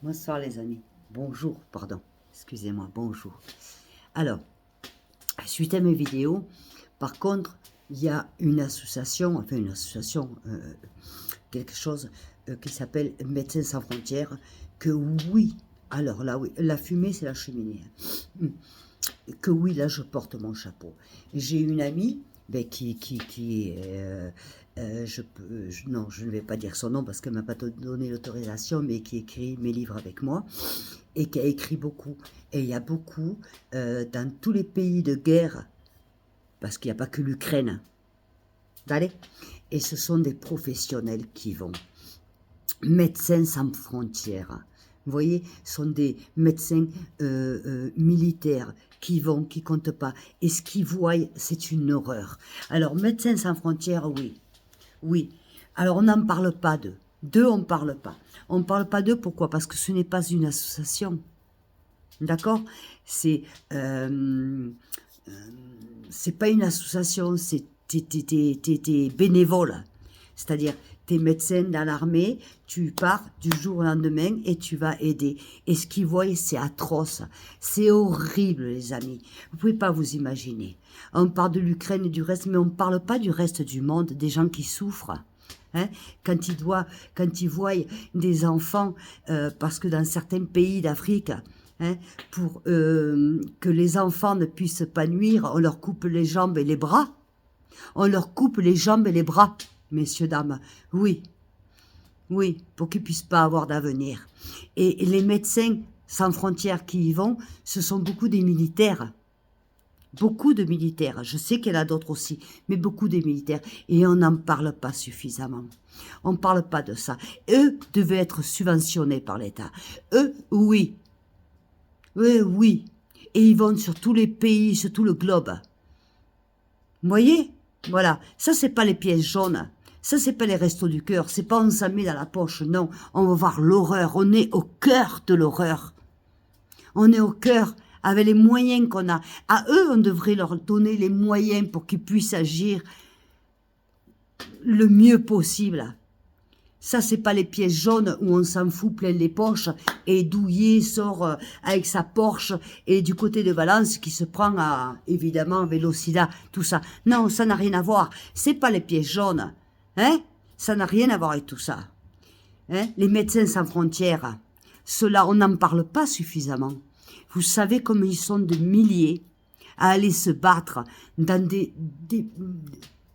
Bonsoir les amis. Bonjour, pardon. Excusez-moi, bonjour. Alors, suite à mes vidéos, par contre, il y a une association, quelque chose qui s'appelle Médecins sans frontières, que oui, alors là oui, la fumée c'est la cheminée. Que oui, là je porte mon chapeau. J'ai une amie non, je ne vais pas dire son nom parce qu'elle ne m'a pas donné l'autorisation, mais qui écrit mes livres avec moi et qui a écrit beaucoup. Et il y a beaucoup dans tous les pays de guerre, parce qu'il n'y a pas que l'Ukraine. Allez. Et ce sont des professionnels qui vont. Médecins sans frontières. Vous voyez, ce sont des médecins militaires qui vont, qui comptent pas. Et ce qu'ils voient, c'est une horreur. Alors, Médecins sans frontières, oui. Oui. Alors, on n'en parle pas d'eux. D'eux, on ne parle pas. On ne parle pas d'eux, pourquoi? Parce que ce n'est pas une association. D'accord? C'est pas une association, c'est t'es bénévole. C'est-à-dire, t'es médecin dans l'armée, tu pars du jour au lendemain et tu vas aider. Et ce qu'ils voient, c'est atroce. C'est horrible, les amis. Vous pouvez pas vous imaginer. On parle de l'Ukraine et du reste, mais on ne parle pas du reste du monde, des gens qui souffrent. Hein, quand ils voient des enfants, parce que dans certains pays d'Afrique, hein, pour que les enfants ne puissent pas nuire, on leur coupe les jambes et les bras. On leur coupe les jambes et les bras, messieurs, dames. Oui, oui, pour qu'ils puissent pas avoir d'avenir. Et les médecins sans frontières qui y vont, ce sont beaucoup des militaires. Beaucoup de militaires. Je sais qu'il y en a d'autres aussi, mais beaucoup de militaires. Et on n'en parle pas suffisamment. On ne parle pas de ça. Eux devaient être subventionnés par l'État. Eux, oui. Oui, oui. Et ils vont sur tous les pays, sur tout le globe. Vous voyez? Voilà. Ça, c'est pas les pièces jaunes. Ça, c'est pas les restos du cœur. C'est pas on s'en met dans la poche. Non. On va voir l'horreur. On est au cœur de l'horreur. On est au cœur avec les moyens qu'on a. À eux, on devrait leur donner les moyens pour qu'ils puissent agir le mieux possible. Ça, c'est pas les pièces jaunes où on s'en fout plein les poches et Douillet sort avec sa Porsche et du côté de Valence qui se prend à, évidemment, Vélocida, tout ça. Non, ça n'a rien à voir. C'est pas les pièces jaunes. Hein? Ça n'a rien à voir avec tout ça. Hein? Les médecins sans frontières, ceux-là, on n'en parle pas suffisamment. Vous savez comme ils sont de milliers à aller se battre dans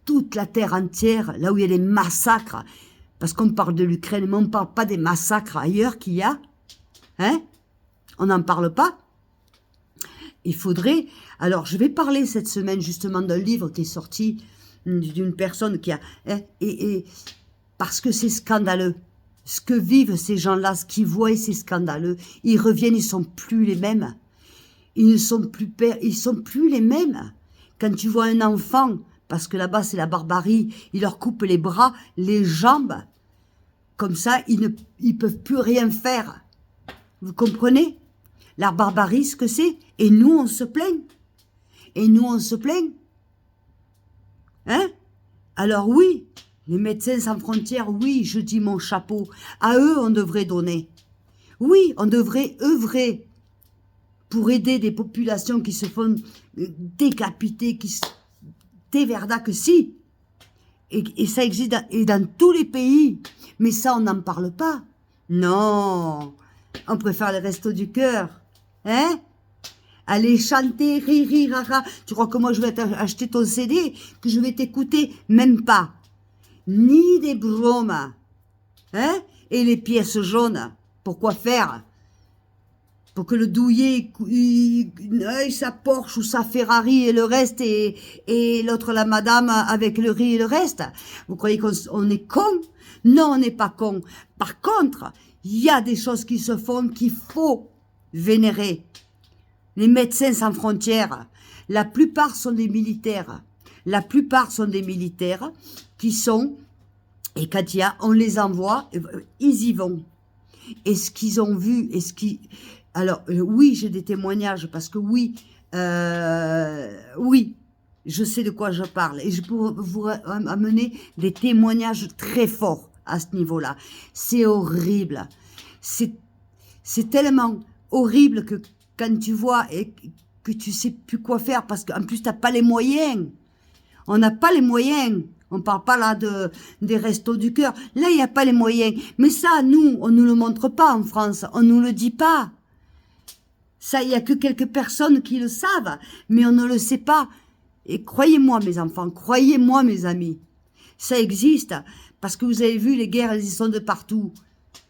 toute la terre entière, là où il y a des massacres. Parce qu'on parle de l'Ukraine, mais on ne parle pas des massacres ailleurs qu'il y a. Hein? On n'en parle pas. Il faudrait... Alors, je vais parler cette semaine justement d'un livre qui est sorti d'une personne qui a... Hein, parce que c'est scandaleux. Ce que vivent ces gens-là, ce qu'ils voient, c'est scandaleux. Ils reviennent, ils sont plus les mêmes. Ils ne sont plus ils sont plus les mêmes. Quand tu vois un enfant, parce que là-bas c'est la barbarie, ils leur coupent les bras, les jambes. Comme ça, ils peuvent plus rien faire. Vous comprenez? La barbarie, ce que c'est. Et nous, on se plaint. Et nous, on se plaint. Hein? Alors oui, les médecins sans frontières, oui, je dis mon chapeau. À eux, on devrait donner. Oui, on devrait œuvrer pour aider des populations qui se font décapiter, qui se déverdaquent, si. Et ça existe dans tous les pays. Mais ça, on n'en parle pas. Non. On préfère les restos du cœur. Hein? Aller chanter, rire, rara. Tu crois que moi, je vais acheter ton CD, que je vais t'écouter? Même pas. Ni des bromes. Hein? Et les pièces jaunes. Pourquoi faire? Pour que le douillet ait sa Porsche ou sa Ferrari et le reste, et l'autre, la madame, avec le riz et le reste. Vous croyez qu'on est con? Non, on n'est pas con. Par contre, il y a des choses qui se font qu'il faut vénérer. Les médecins sans frontières, la plupart sont des militaires. La plupart sont des militaires qui sont, et quand il y a, on les envoie, ils y vont. Et ce qu'ils ont vu, et ce qui... Alors, oui, j'ai des témoignages, parce que oui, oui, je sais de quoi je parle. Et je peux vous amener des témoignages très forts à ce niveau-là. C'est horrible. C'est tellement horrible que quand tu vois et que tu sais plus quoi faire parce qu'en plus, t'as pas les moyens. On n'a pas les moyens. On parle pas là des restos du cœur. Là, il n'y a pas les moyens. Mais ça, nous, on nous le montre pas en France. On nous le dit pas. Ça, il y a que quelques personnes qui le savent. Mais on ne le sait pas. Et croyez-moi, mes enfants, croyez-moi, mes amis. Ça existe. Parce que vous avez vu, les guerres, elles y sont de partout.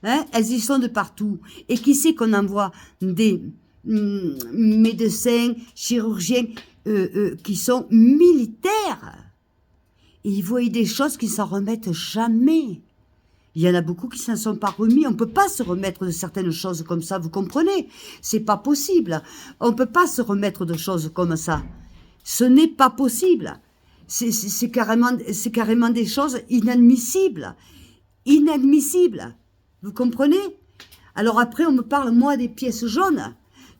Hein? Elles y sont de partout. Et qui c'est qu'on envoie des médecins, chirurgiens, qui sont militaires? Et ils voient des choses qui s'en remettent jamais. Il y en a beaucoup qui s'en sont pas remis. On peut pas se remettre de certaines choses comme ça, vous comprenez? C'est pas possible. On peut pas se remettre de choses comme ça. Ce n'est pas possible. C'est carrément des choses inadmissibles. Inadmissibles. Vous comprenez? Alors après, on me parle, moi, des pièces jaunes.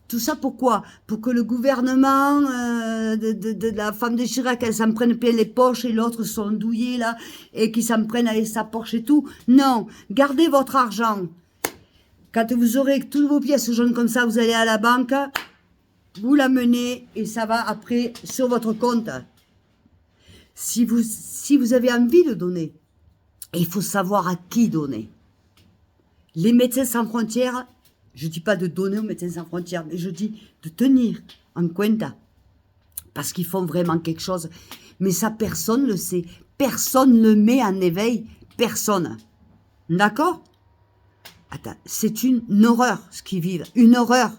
Tout ça pourquoi? Pour que le gouvernement de la femme de Chirac, elle s'en prenne plein les poches et l'autre sont douillés là, et qui s'en prennent avec sa poche et tout. Non, gardez votre argent. Quand vous aurez toutes vos pièces jaunes comme ça, vous allez à la banque, vous l'amenez et ça va après sur votre compte. Si vous avez envie de donner, il faut savoir à qui donner. Les Médecins Sans Frontières, je dis pas de donner aux Médecins Sans Frontières, mais je dis de tenir en compte. Parce qu'ils font vraiment quelque chose. Mais ça, personne ne le sait. Personne ne le met en éveil. Personne. D'accord? Attends, c'est une horreur, ce qu'ils vivent. Une horreur.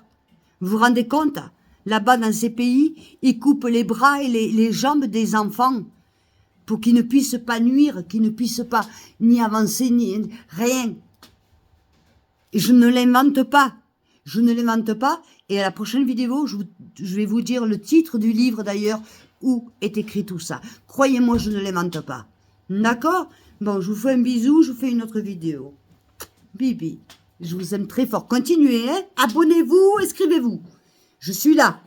Vous vous rendez compte? Là-bas, dans ces pays, ils coupent les bras et les jambes des enfants. Pour qu'ils ne puissent pas nuire, qu'ils ne puissent pas ni avancer, ni rien. Et je ne l'invente pas. Je ne l'invente pas. Et à la prochaine vidéo, je vais vous dire le titre du livre d'ailleurs où est écrit tout ça. Croyez-moi, je ne l'invente pas. D'accord? Bon, je vous fais un bisou, je vous fais une autre vidéo. Bibi, je vous aime très fort. Continuez, hein? Abonnez-vous, inscrivez-vous. Je suis là.